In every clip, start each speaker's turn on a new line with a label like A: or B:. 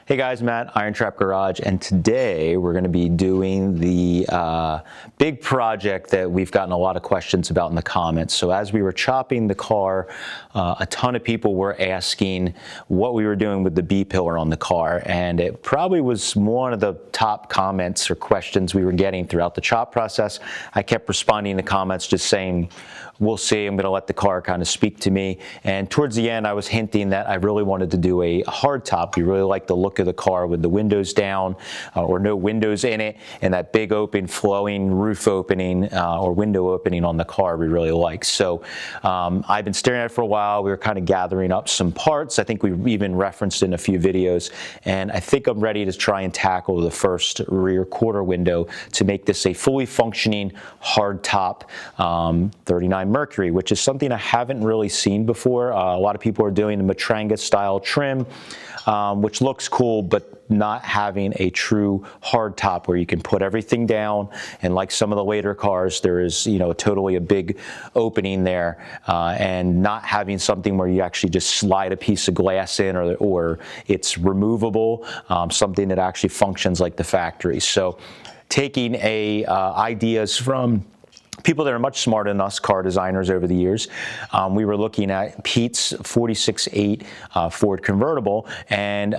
A: Hey guys, Matt, IronTrap Garage, and today we're going to be doing the big project that we've gotten a lot of questions about in the comments. So as we were chopping the car, a ton of people were asking what we were doing with the B-pillar on the car, and it probably was one of the top comments or questions we were getting throughout the chop process. I kept responding to comments just saying, we'll see, I'm going to let the car kind of speak to me. And towards the end, I was hinting that I really wanted to do a hard top. We really like the look of the car with the windows down or no windows in it, and that big open flowing roof opening or window opening on the car we really like. So I've been staring at it for a while. We were kind of gathering up some parts. I think we even referenced in a few videos, and I think I'm ready to try and tackle the first rear quarter window to make this a fully functioning hard top 39 Mercury, which is something I haven't really seen before. A lot of people are doing the Matranga style trim, which looks cool, but not having a true hard top where you can put everything down. And like some of the later cars, there is, totally a big opening there, and not having something where you actually just slide a piece of glass in, or it's removable, something that actually functions like the factory. So taking ideas from people that are much smarter than us, car designers over the years. We were looking at Pete's 46.8 Ford convertible, and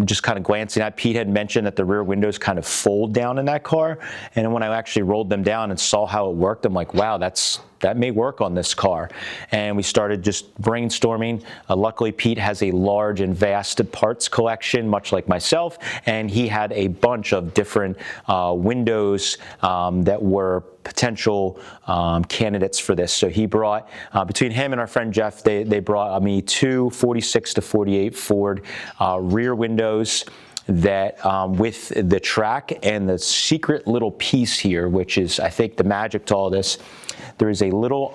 A: just kind of glancing at, Pete had mentioned that the rear windows kind of fold down in that car. And when I actually rolled them down and saw how it worked, I'm like, wow, that may work on this car. And we started just brainstorming. Luckily, Pete has a large and vast parts collection, much like myself, and he had a bunch of different windows that were potential candidates for this. So he brought, between him and our friend Jeff, they brought me two 46 to 48 Ford rear windows that with the track and the secret little piece here, which is, I think, the magic to all this. There is a little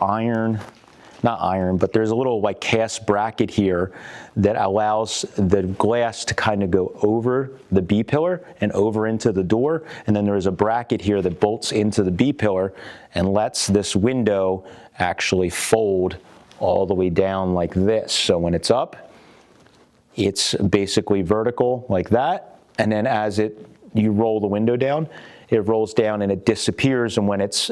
A: there's a little like cast bracket here that allows the glass to kind of go over the B-pillar and over into the door. And then there is a bracket here that bolts into the B-pillar and lets this window actually fold all the way down like this. So when it's up, it's basically vertical like that. And then as you roll the window down, it rolls down and it disappears. And when it's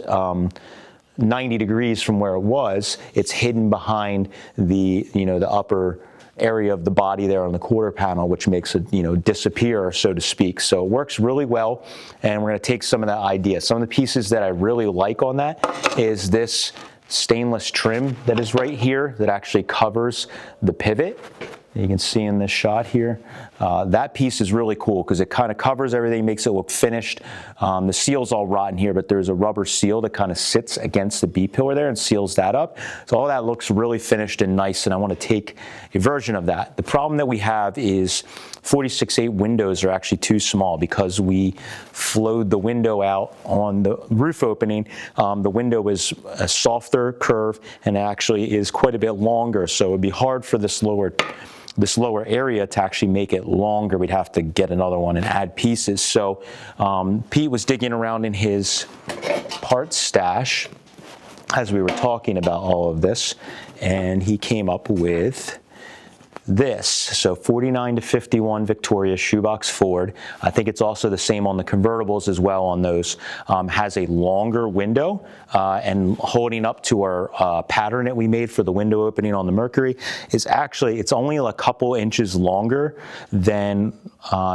A: 90 degrees from where it was, it's hidden behind the upper area of the body there on the quarter panel, which makes it disappear, so to speak. So it works really well, and we're going to take some of that idea. Some of the pieces that I really like on that is this stainless trim that is right here that actually covers the pivot. You can see in this shot here, that piece is really cool because it kind of covers everything, makes it look finished. The seal's all rotten here, but there's a rubber seal that kind of sits against the B-pillar there and seals that up. So all that looks really finished and nice, and I want to take a version of that. The problem that we have is 46.8 windows are actually too small because we flowed the window out on the roof opening. The window is a softer curve and actually is quite a bit longer, so it would be hard for this lower area to actually make it longer. We'd have to get another one and add pieces. So Pete was digging around in his parts stash as we were talking about all of this, and he came up with this. So 49 to 51 Victoria shoebox Ford. I think it's also the same on the convertibles as well on those. Has a longer window, and holding up to our pattern that we made for the window opening on the Mercury is actually, it's only a couple inches longer than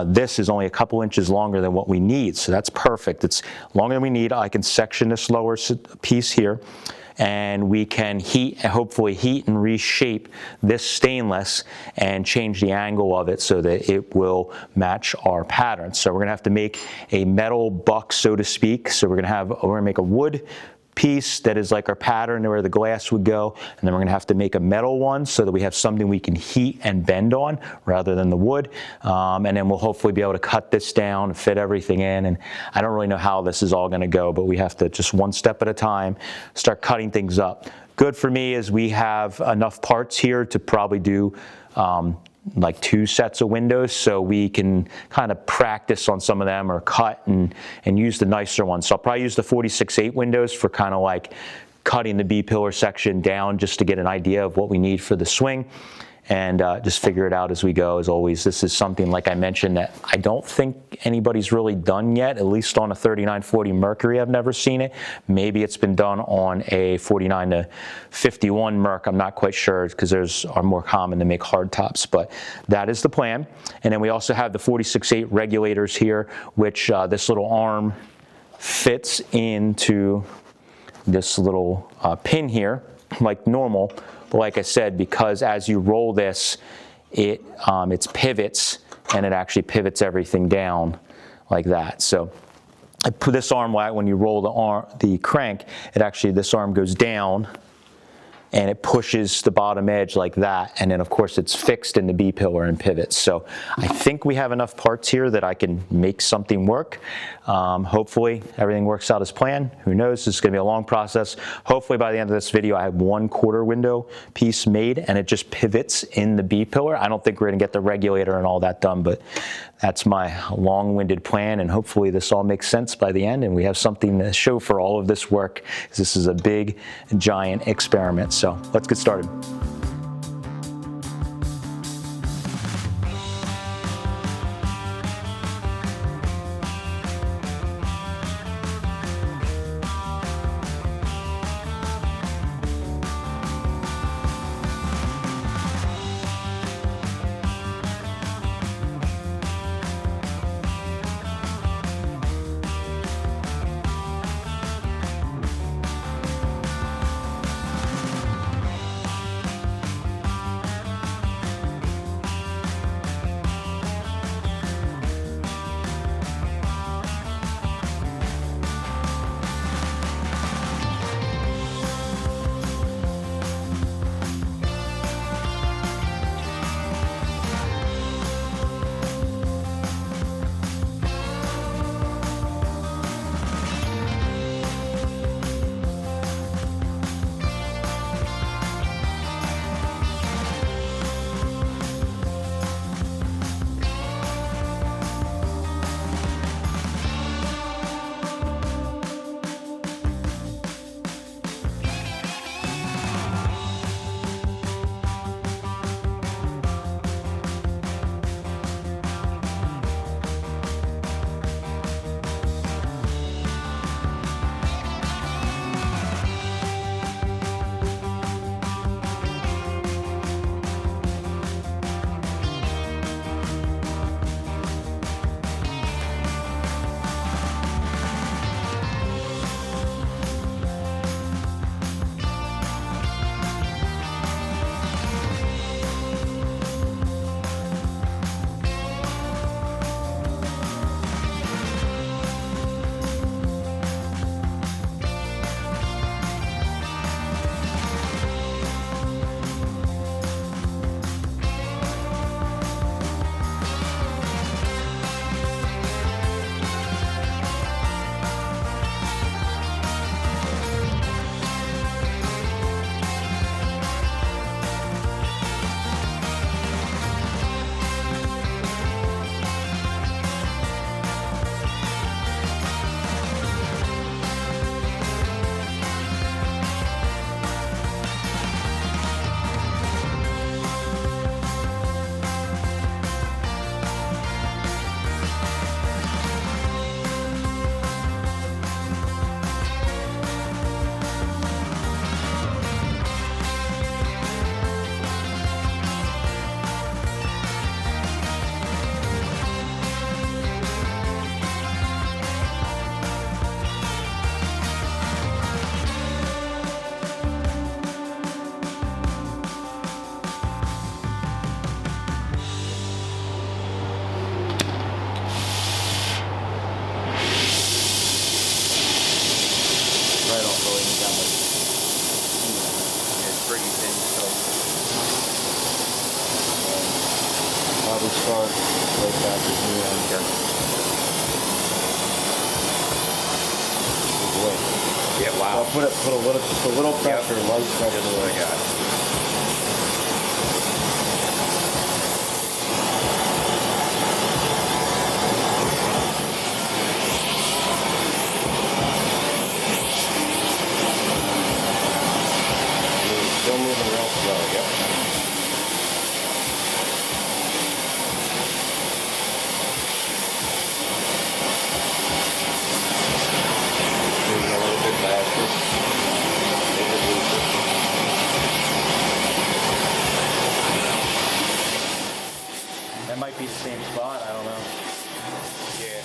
A: this is only a couple inches longer than what we need. So that's perfect. It's longer than we need. I can section this lower piece here, and we can hopefully heat and reshape this stainless and change the angle of it so that it will match our pattern. So we're gonna have to make a metal buck, so to speak. So we're gonna make a wood piece that is like our pattern where the glass would go, and then we're going to have to make a metal one so that we have something we can heat and bend on rather than the wood, and then we'll hopefully be able to cut this down, fit everything in. And I don't really know how this is all going to go, but we have to just one step at a time start cutting things up. Good for me is we have enough parts here to probably do like 2 sets of windows, so we can kind of practice on some of them or cut and use the nicer ones. So I'll probably use the 46.8 windows for kind of like cutting the B-pillar section down just to get an idea of what we need for the swing. and just figure it out as we go. As always, this is something, like I mentioned, that I don't think anybody's really done yet, at least on a 3940 Mercury. I've never seen it. Maybe it's been done on a 49 to 51 Merc. I'm not quite sure, because those are more common to make hard tops, but that is the plan. And then we also have the 46.8 regulators here, which this little arm fits into this little pin here like normal, but like I said, because as you roll this, it's pivots, and it actually pivots everything down like that. So I put this arm, when you roll the crank, this arm goes down and it pushes the bottom edge like that, and then of course it's fixed in the B-pillar and pivots. So I think we have enough parts here that I can make something work. Hopefully everything works out as planned. Who knows, this is going to be a long process. Hopefully by the end of this video I have 1/4 window piece made and it just pivots in the B-pillar. I don't think we're going to get the regulator and all that done, but that's my long-winded plan, and hopefully this all makes sense by the end and we have something to show for all of this work, because this is a big, giant experiment. So let's get started.
B: Probably start right back as new anchor.
A: Yeah, wow.
B: So I'll put a little pressure, light pressure.
A: Just what I got.
B: Still moving real slow, yep.
A: That might be the same spot, I don't know.
B: Yeah.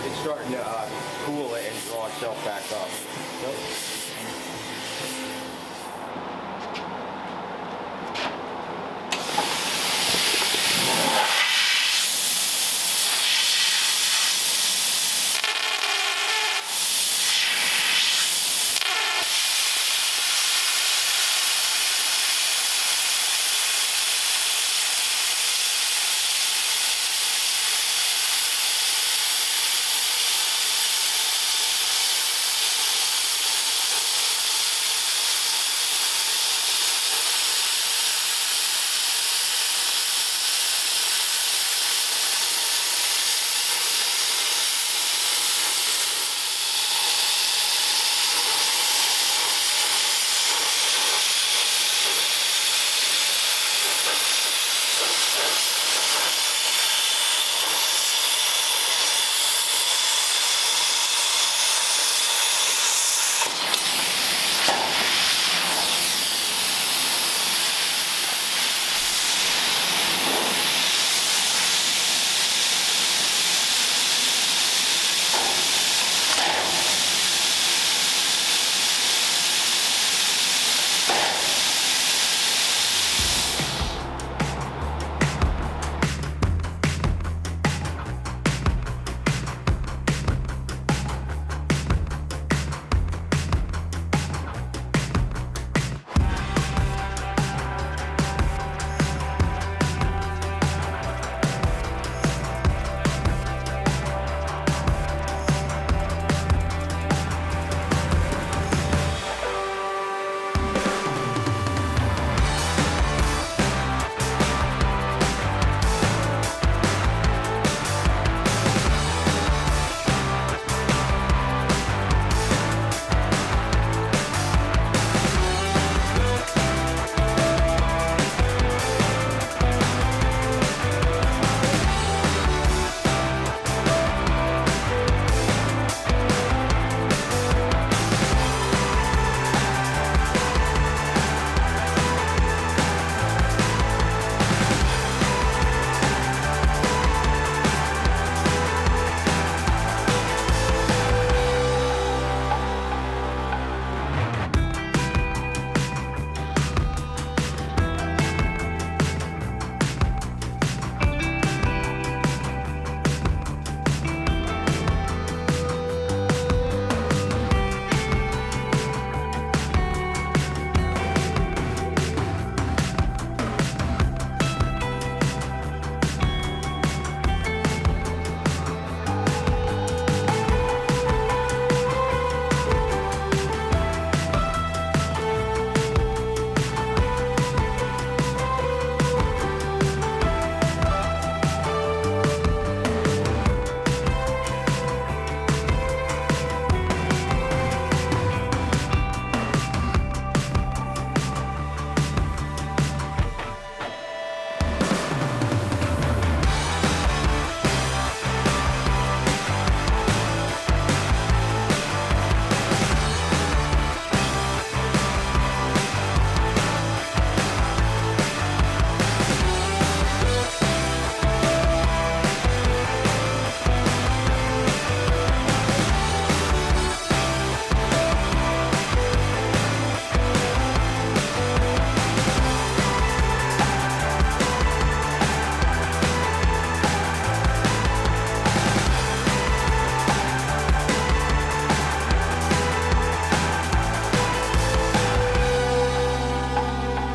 B: It's starting to cool it and draw itself back up.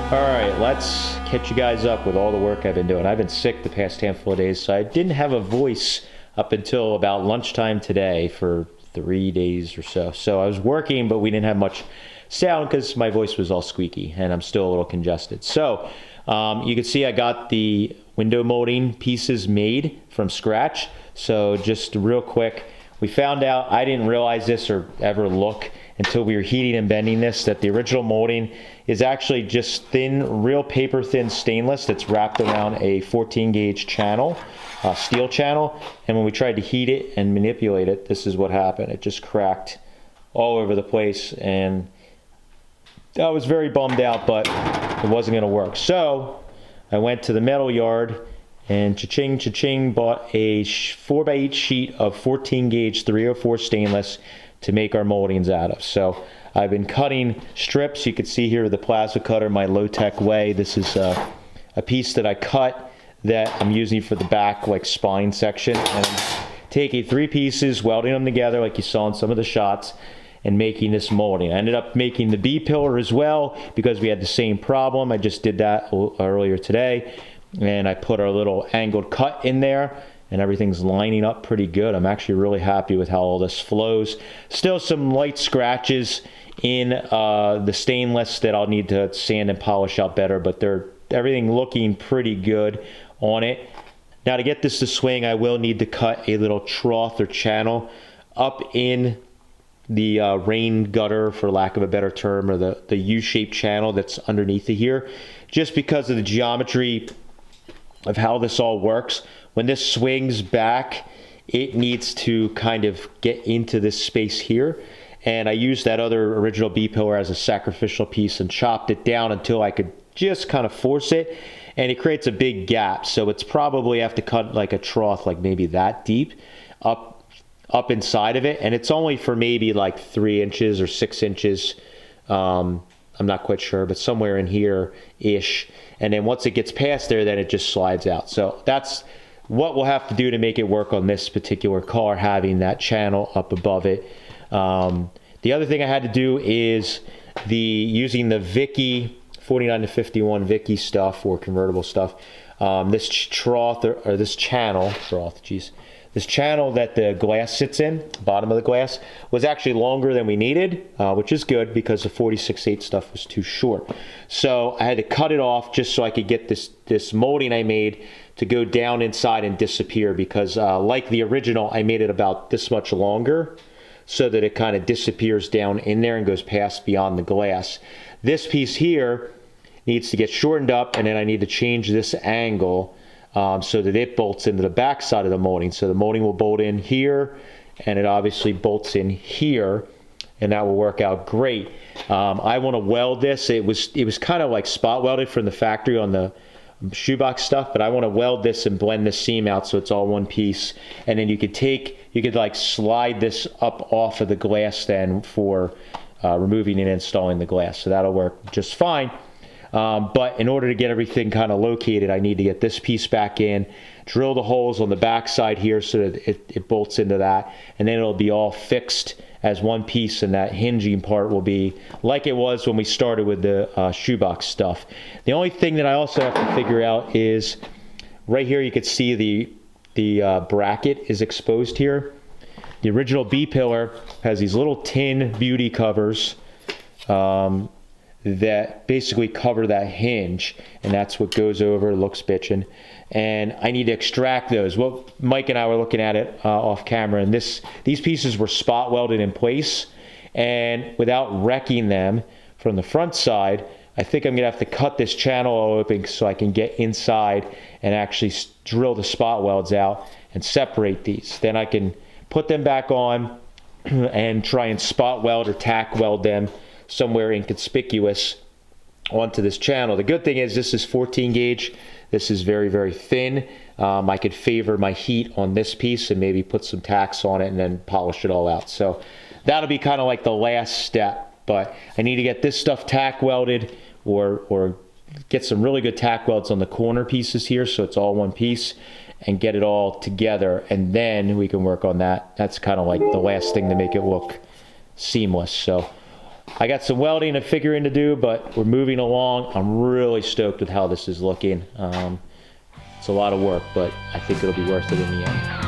A: All right, let's catch you guys up with all the work I've been doing. I've been sick the past handful of days, so I didn't have a voice up until about lunchtime today for 3 days or so. So I was working, but we didn't have much sound because my voice was all squeaky and I'm still a little congested. So you can see I got the window molding pieces made from scratch. So just real quick, we found out, I didn't realize this or ever look until we were heating and bending this, that the original molding is actually just thin, real paper thin stainless that's wrapped around a 14 gauge channel, steel channel. And when we tried to heat it and manipulate it, this is what happened. It just cracked all over the place, and I was very bummed out, but it wasn't going to work. So I went to the metal yard and cha-ching, cha-ching, bought a 4x8 sheet of 14 gauge 304 stainless to make our moldings out of. So I've been cutting strips. You can see here with the plasma cutter, my low-tech way. This is a piece that I cut that I'm using for the back like spine section. And I'm taking 3 pieces, welding them together like you saw in some of the shots, and making this molding. I ended up making the B-pillar as well because we had the same problem. I just did that earlier today, and I put our little angled cut in there, and everything's lining up pretty good. I'm actually really happy with how all this flows. Still some light scratches in the stainless that I'll need to sand and polish out better, but everything looking pretty good on it. Now to get this to swing, I will need to cut a little trough or channel up in the rain gutter, for lack of a better term, or the U-shaped channel that's underneath of here, just because of the geometry of how this all works. When this swings back, it needs to kind of get into this space here, and I used that other original B-pillar as a sacrificial piece and chopped it down until I could just kind of force it, and it creates a big gap. So it's probably have to cut like a trough, like maybe that deep up inside of it, and it's only for maybe like 3 inches or 6 inches. I'm not quite sure, but somewhere in here ish. And then once it gets past there, then it just slides out. So that's what we'll have to do to make it work on this particular car, having that channel up above it. The other thing I had to do is using the Vicky 49 to 51 Vicky stuff, or convertible stuff. This trough, or this channel, this channel that the glass sits in, bottom of the glass, was actually longer than we needed, which is good because the 46/8 stuff was too short. So I had to cut it off just so I could get this molding I made to go down inside and disappear, because like the original, I made it about this much longer so that it kind of disappears down in there and goes past beyond the glass. This piece here needs to get shortened up, and then I need to change this angle so that it bolts into the back side of the molding. So the molding will bolt in here, and it obviously bolts in here, and that will work out great. I want to weld this. It was kind of like spot welded from the factory on the shoebox stuff, but I want to weld this and blend the seam out so it's all one piece. And then you could like slide this up off of the glass then for removing and installing the glass. So that'll work just fine. But in order to get everything kind of located, I need to get this piece back in, drill the holes on the back side here so that it bolts into that, and then it'll be all fixed as one piece, and that hinging part will be like it was when we started with the shoebox stuff. The only thing that I also have to figure out is right here you can see the bracket is exposed here. The original B-pillar has these little tin beauty covers that basically cover that hinge, and that's what goes over, looks bitchin', and I need to extract those. Well, Mike and I were looking at it off camera, and these pieces were spot welded in place, and without wrecking them from the front side, I think I'm gonna have to cut this channel all open so I can get inside and actually drill the spot welds out and separate these. Then I can put them back on and try and spot weld or tack weld them somewhere inconspicuous onto this channel. The good thing is this is 14 gauge. This is very, very thin. I could favor my heat on this piece and maybe put some tacks on it and then polish it all out. So that'll be kind of like the last step, but I need to get this stuff tack welded or get some really good tack welds on the corner pieces here so it's all one piece, and get it all together, and then we can work on that. That's kind of like the last thing to make it look seamless. So I got some welding and figuring to do, but we're moving along. I'm really stoked with how this is looking. It's a lot of work, but I think it'll be worth it in the end.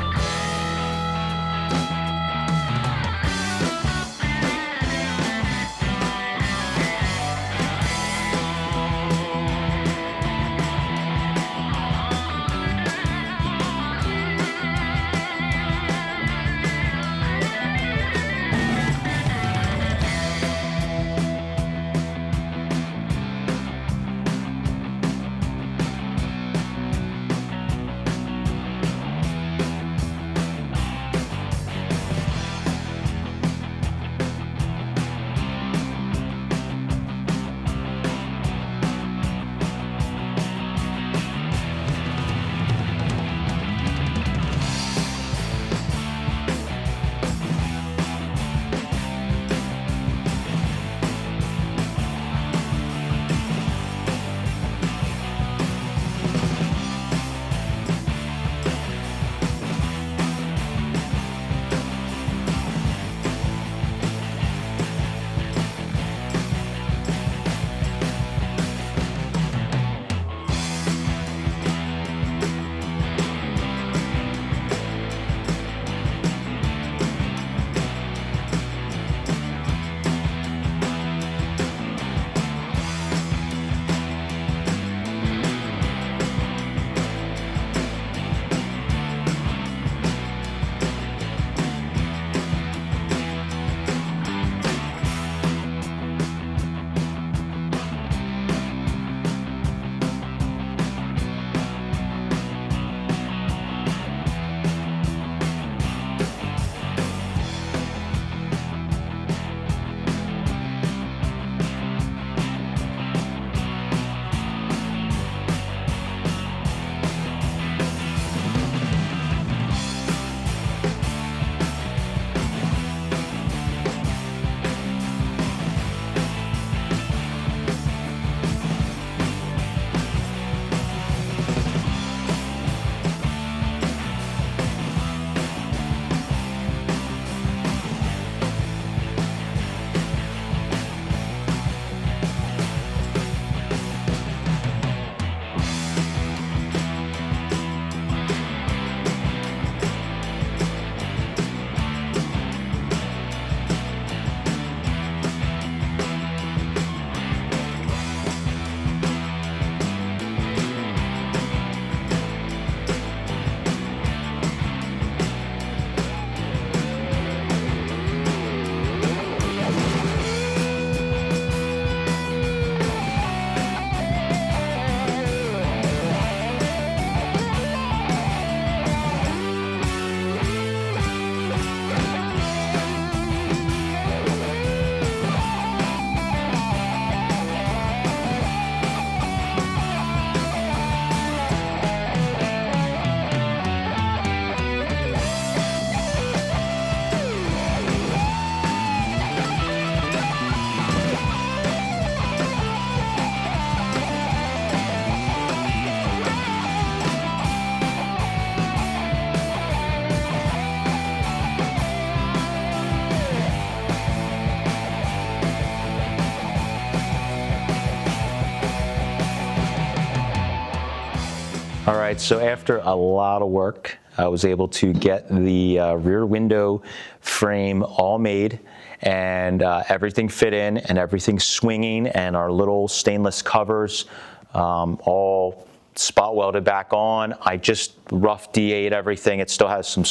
A: All right, so after a lot of work, I was able to get the rear window frame all made, and everything fit in and everything swinging, and our little stainless covers all spot welded back on. I just rough DA'd everything. It still has some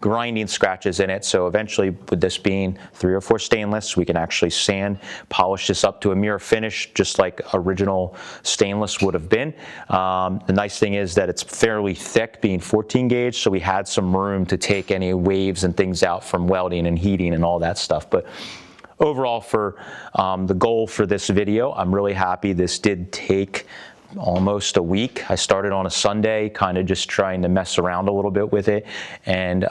A: grinding scratches in it, so eventually, with this being 304 stainless, we can actually sand polish this up to a mirror finish just like original stainless would have been. The nice thing is that it's fairly thick, being 14 gauge, so we had some room to take any waves and things out from welding and heating and all that stuff. But overall, for the goal for this video, I'm really happy. This did take almost a week. I started on a Sunday, kind of just trying to mess around a little bit with it, and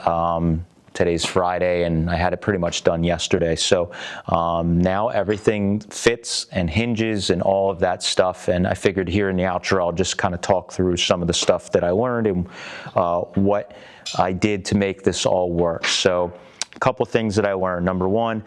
A: today's Friday, and I had it pretty much done yesterday. So now everything fits and hinges and all of that stuff, and I figured here in the outro I'll just kind of talk through some of the stuff that I learned and what I did to make this all work. So a couple things that I learned. Number one,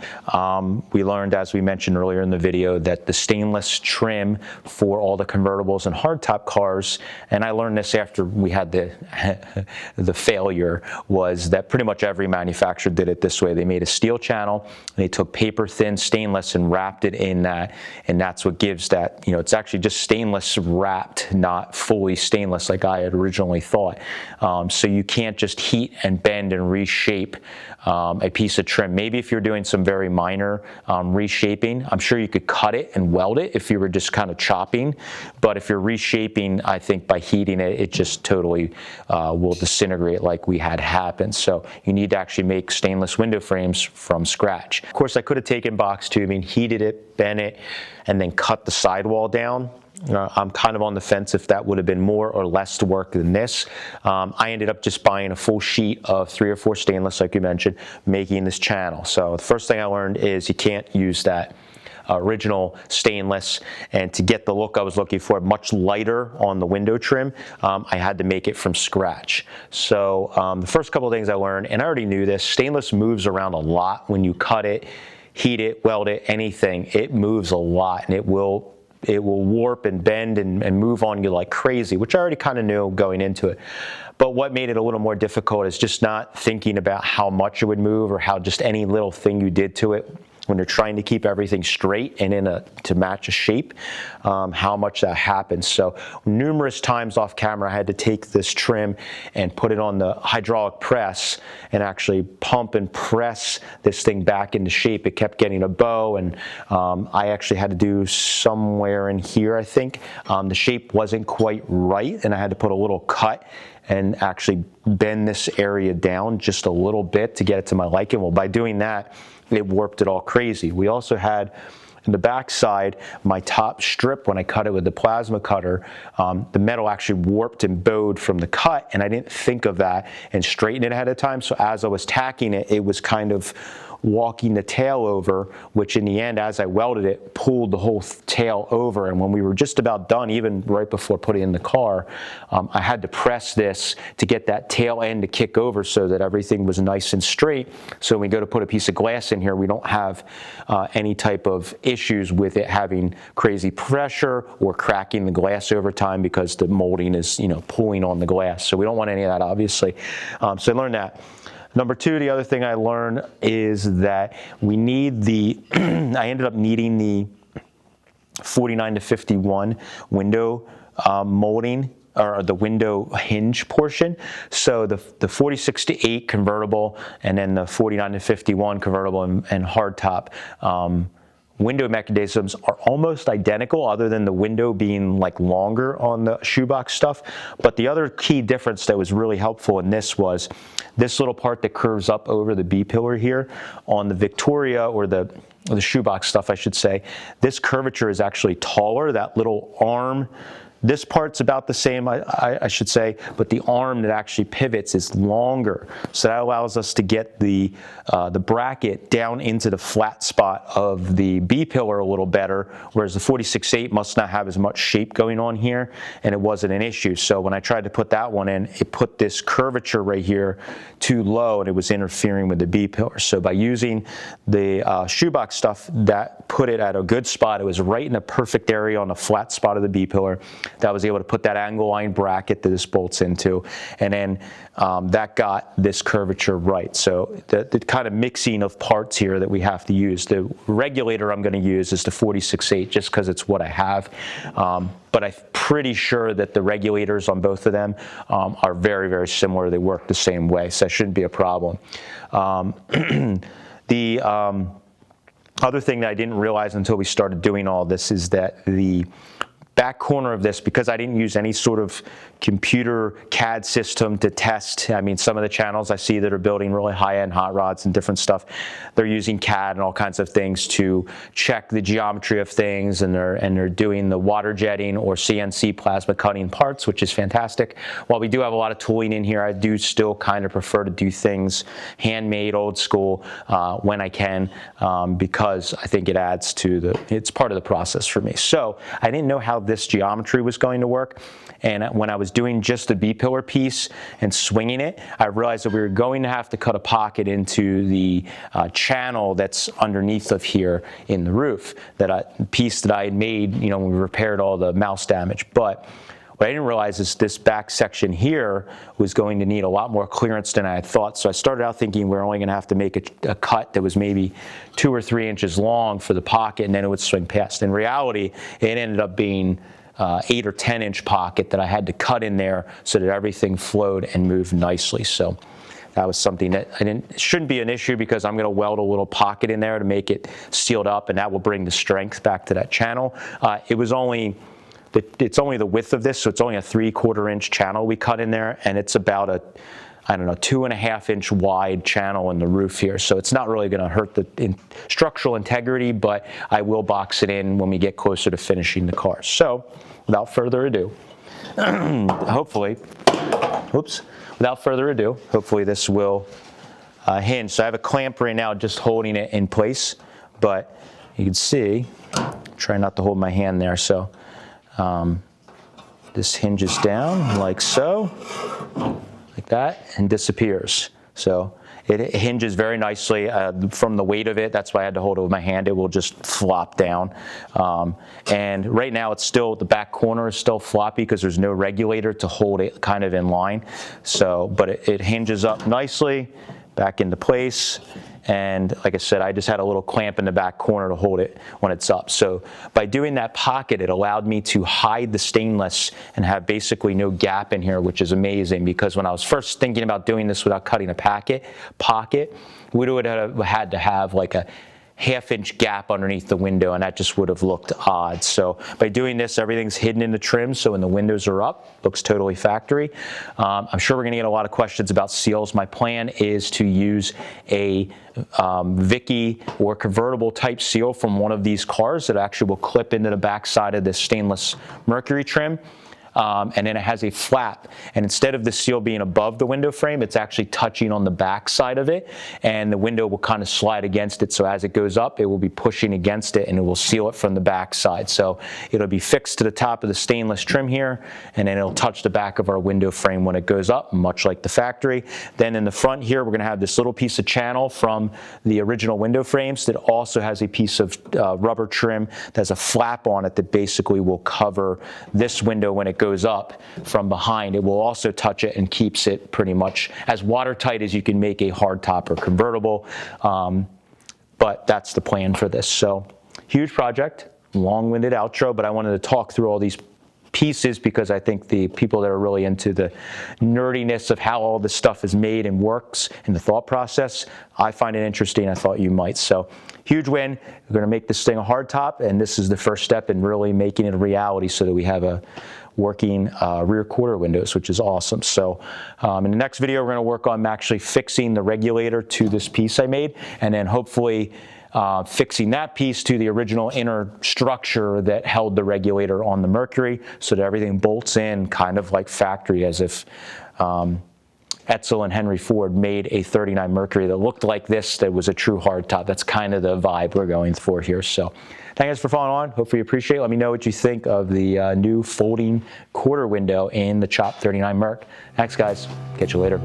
A: we learned, as we mentioned earlier in the video, that the stainless trim for all the convertibles and hardtop cars, and I learned this after we had the failure, was that pretty much every manufacturer did it this way. They made a steel channel, they took paper thin stainless and wrapped it in that, and that's what gives that, you know, it's actually just stainless wrapped, not fully stainless like I had originally thought. So you can't just heat and bend and reshape a piece of trim. Maybe if you're doing some very minor reshaping, I'm sure you could cut it and weld it if you were just kind of chopping. But if you're reshaping, I think by heating it, it just totally will disintegrate like we had happen. So you need to actually make stainless window frames from scratch. Of course, I could have taken box tubing, heated it, bent it, and then cut the sidewall down. I'm kind of on the fence if that would have been more or less work than this. I ended up just buying a full sheet of 304 stainless, like you mentioned, making this channel. So the first thing I learned is you can't use that original stainless, and to get the look I was looking for, much lighter on the window trim, I had to make it from scratch. So the first couple of things I learned, and I already knew this, stainless moves around a lot when you cut it, heat it, weld it, anything. It moves a lot, and it will warp and bend and move on you like crazy, which I already kind of knew going into it. But what made it a little more difficult is just not thinking about how much it would move or how just any little thing you did to it when you're trying to keep everything straight and to match a shape, how much that happens. So numerous times off camera, I had to take this trim and put it on the hydraulic press and actually pump and press this thing back into shape. It kept getting a bow, and I actually had to do somewhere in here, I think. The shape wasn't quite right, and I had to put a little cut and actually bend this area down just a little bit to get it to my liking. Well, by doing that, it warped it all crazy. We also had in the back side, my top strip, when I cut it with the plasma cutter, the metal actually warped and bowed from the cut, and I didn't think of that and straighten it ahead of time. So as I was tacking it, it was kind of walking the tail over, which in the end, as I welded it, pulled the whole tail over. And when we were just about done, even right before putting it in the car, I had to press this to get that tail end to kick over so that everything was nice and straight. So when we go to put a piece of glass in here, we don't have any type of issues with it having crazy pressure or cracking the glass over time because the molding is, you know, pulling on the glass. So we don't want any of that, obviously. So I learned that. Number two, the other thing I learned is that we need I ended up needing the 49 to 51 window molding, or the window hinge portion. So the 46 to 8 convertible, and then the 49 to 51 convertible and hardtop window mechanisms are almost identical, other than the window being like longer on the shoebox stuff. But the other key difference that was really helpful in this was this little part that curves up over the B-pillar here on the Victoria, or the shoebox stuff, I should say. This curvature is actually taller. That little arm, this part's about the same, I should say, but the arm that actually pivots is longer. So that allows us to get the bracket down into the flat spot of the B-pillar a little better, whereas the 46/8 must not have as much shape going on here, and it wasn't an issue. So when I tried to put that one in, it put this curvature right here too low, and it was interfering with the B-pillar. So by using the shoebox stuff, that put it at a good spot. It was right in a perfect area on the flat spot of the B-pillar. that I was able to put that angle line bracket that this bolts into, and then that got this curvature right. So the kind of mixing of parts here that we have to use. The regulator I'm going to use is the 46/8 just because it's what I have. But I'm pretty sure that the regulators on both of them are very, very similar. They work the same way, so that shouldn't be a problem. The other thing that I didn't realize until we started doing all this is that the back corner of this, because I didn't use any sort of computer CAD system to test. I mean, some of the channels I see that are building really high-end hot rods and different stuff, they're using CAD and all kinds of things to check the geometry of things, and they're doing the water jetting or CNC plasma cutting parts, which is fantastic. While we do have a lot of tooling in here, I do still kind of prefer to do things handmade, old school, when I can, because I think it adds to it's part of the process for me. So I didn't know how this geometry was going to work. And when I was doing just the B-pillar piece and swinging it, I realized that we were going to have to cut a pocket into the channel that's underneath of here in the roof, piece that I had made, you know, when we repaired all the mouse damage. But what I didn't realize is this back section here was going to need a lot more clearance than I had thought. So I started out thinking we're only going to have to make a cut that was maybe 2 or 3 inches long for the pocket, and then it would swing past. In reality, it ended up being 8 or 10 inch pocket that I had to cut in there so that everything flowed and moved nicely. So that was something that shouldn't be an issue, because I'm going to weld a little pocket in there to make it sealed up, and that will bring the strength back to that channel. It's only the width of this, so it's only a 3/4 inch channel we cut in there, and it's about a, I don't know, 2.5 inch wide channel in the roof here. So it's not really going to hurt the structural integrity, but I will box it in when we get closer to finishing the car. So without further ado, hopefully this will hinge. So I have a clamp right now just holding it in place, but you can see, try not to hold my hand there. So this hinges down like so, like that, and disappears. So it hinges very nicely from the weight of it. That's why I had to hold it with my hand. It will just flop down. And right now it's still, the back corner is still floppy because there's no regulator to hold it kind of in line. So, but it hinges up nicely back into place. And like I said, I just had a little clamp in the back corner to hold it when it's up. So by doing that pocket, it allowed me to hide the stainless and have basically no gap in here, which is amazing, because when I was first thinking about doing this without cutting a pocket, we would have had to have like a 1/2 inch gap underneath the window, and that just would have looked odd. So by doing this, everything's hidden in the trim, so when the windows are up, looks totally factory. I'm sure we're going to get a lot of questions about seals. My plan is to use a Vicky or convertible type seal from one of these cars that actually will clip into the back side of this stainless Mercury trim. And then it has a flap, and instead of the seal being above the window frame, it's actually touching on the back side of it, and the window will kind of slide against it. So as it goes up, it will be pushing against it, and it will seal it from the back side. So it'll be fixed to the top of the stainless trim here, and then it'll touch the back of our window frame when it goes up, much like the factory. Then in the front here, we're going to have this little piece of channel from the original window frames that also has a piece of rubber trim that has a flap on it that basically will cover this window when it goes up from behind. It will also touch it and keeps it pretty much as watertight as you can make a hardtop or convertible. But that's the plan for this. So huge project, long-winded outro, but I wanted to talk through all these pieces because I think the people that are really into the nerdiness of how all this stuff is made and works and the thought process, I find it interesting. I thought you might. So huge win. We're going to make this thing a hardtop, and this is the first step in really making it a reality so that we have a working rear quarter windows, which is awesome. So in the next video, we're going to work on actually fixing the regulator to this piece I made, and then hopefully fixing that piece to the original inner structure that held the regulator on the Mercury so that everything bolts in kind of like factory, as if Etzel and Henry Ford made a 39 Mercury that looked like this, that was a true hardtop. That's kind of the vibe we're going for here. So thank you guys for following on. Hopefully you appreciate it. Let me know what you think of the new folding quarter window in the Chop 39 Merc. Thanks, guys. Catch you later.